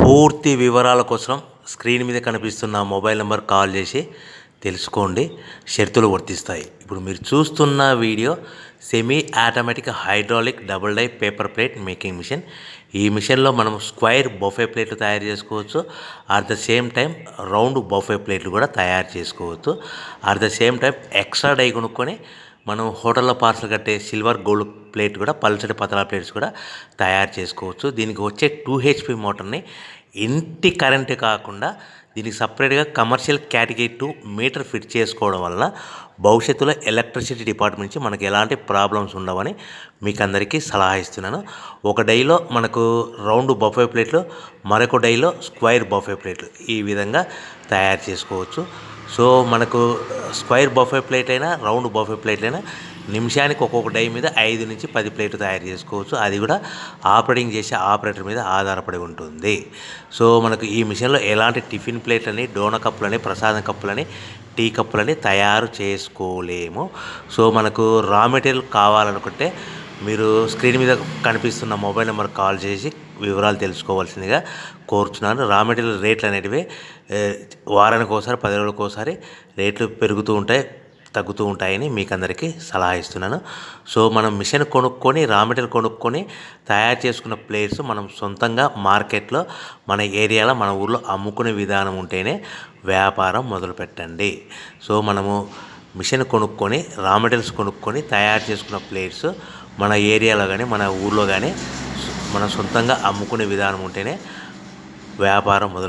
పూర్తి వివరాల కోసం స్క్రీన్ మీద కనిపిస్తున్న మొబైల్ నెంబర్ కాల్ చేసి తెలుసుకోండి. షరతులు వర్తిస్తాయి. ఇప్పుడు మీరు చూస్తున్న video semi automatic hydraulic double die paper plate making machine. ఈ మిషన్లో మనం స్క్వైర్ బఫే ప్లేట్లు తయారు చేసుకోవచ్చు. At the same time round buffet ప్లేట్లు కూడా తయారు చేసుకోవచ్చు. At the same time extra die కొనుక్కొని మనం హోటల్లో పార్సల్ కట్టే సిల్వర్ గోల్డ్ ప్లేట్ కూడా పల్చటి పతలా ప్లేట్స్ కూడా తయారు చేసుకోవచ్చు. దీనికి వచ్చే 2 HP మోటార్ని ఇంటి కరెంటు కాకుండా దీనికి సపరేట్గా కమర్షియల్ కేటగిరీ 2 మీటర్ ఫిట్ చేసుకోవడం వల్ల భవిష్యత్తులో ఎలక్ట్రిసిటీ డిపార్ట్మెంట్ నుంచి మనకి ఎలాంటి ప్రాబ్లమ్స్ ఉండవని మీకు అందరికీ సలహా ఇస్తున్నాను. ఒక డైలో మనకు రౌండ్ బఫే ప్లేట్లు, మరొక డైలో స్క్వైర్ బఫే ప్లేట్లు ఈ విధంగా తయారు చేసుకోవచ్చు. సో మనకు స్క్వైర్ బఫే ప్లేట్ అయినా రౌండ్ బఫే ప్లేట్ అయినా నిమిషానికి ఒక్కొక్క డై మీద 5 నుంచి 10 ప్లేట్లు తయారు చేసుకోవచ్చు. అది కూడా ఆపరేటింగ్ చేసే ఆపరేటర్ మీద ఆధారపడి ఉంటుంది. సో మనకు ఈ మిషన్లో ఎలాంటి టిఫిన్ ప్లేట్లని, డోనా కప్పులని, ప్రసాదం కప్పులని, టీ కప్పులని తయారు చేసుకోలేము. సో మనకు రా మెటీరియల్ కావాలనుకుంటే మీరు స్క్రీన్ మీద కనిపిస్తున్న మొబైల్ నెంబర్ కాల్ చేసి వివరాలు తెలుసుకోవాల్సిందిగా కోరుచున్నాను. రా మెటీరియల్ రేట్లు అనేటివి వారానికి ఒకసారి, 10 రోజులకు ఒకసారి రేట్లు పెరుగుతూ ఉంటాయి, తగ్గుతూ ఉంటాయని మీకు అందరికీ సలహా ఇస్తున్నాను. సో మనం మిషన్ కొనుక్కొని, రా మెటీరియల్ కొనుక్కొని తయారు చేసుకున్న ప్లేట్స్ మనం సొంతంగా మార్కెట్లో మన ఏరియాలో, మన ఊర్లో అమ్ముకునే విధానం ఉంటేనే వ్యాపారం మొదలుపెట్టండి. సో మనము మిషన్ కొనుక్కొని, రా మెటీరియల్స్ కొనుక్కొని తయారు చేసుకున్న ప్లేట్స్ మన ఏరియాలో కానీ, మన ఊర్లో కానీ మనం సొంతంగా అమ్ముకునే విధానం ఉంటేనే వ్యాపారం మొదలు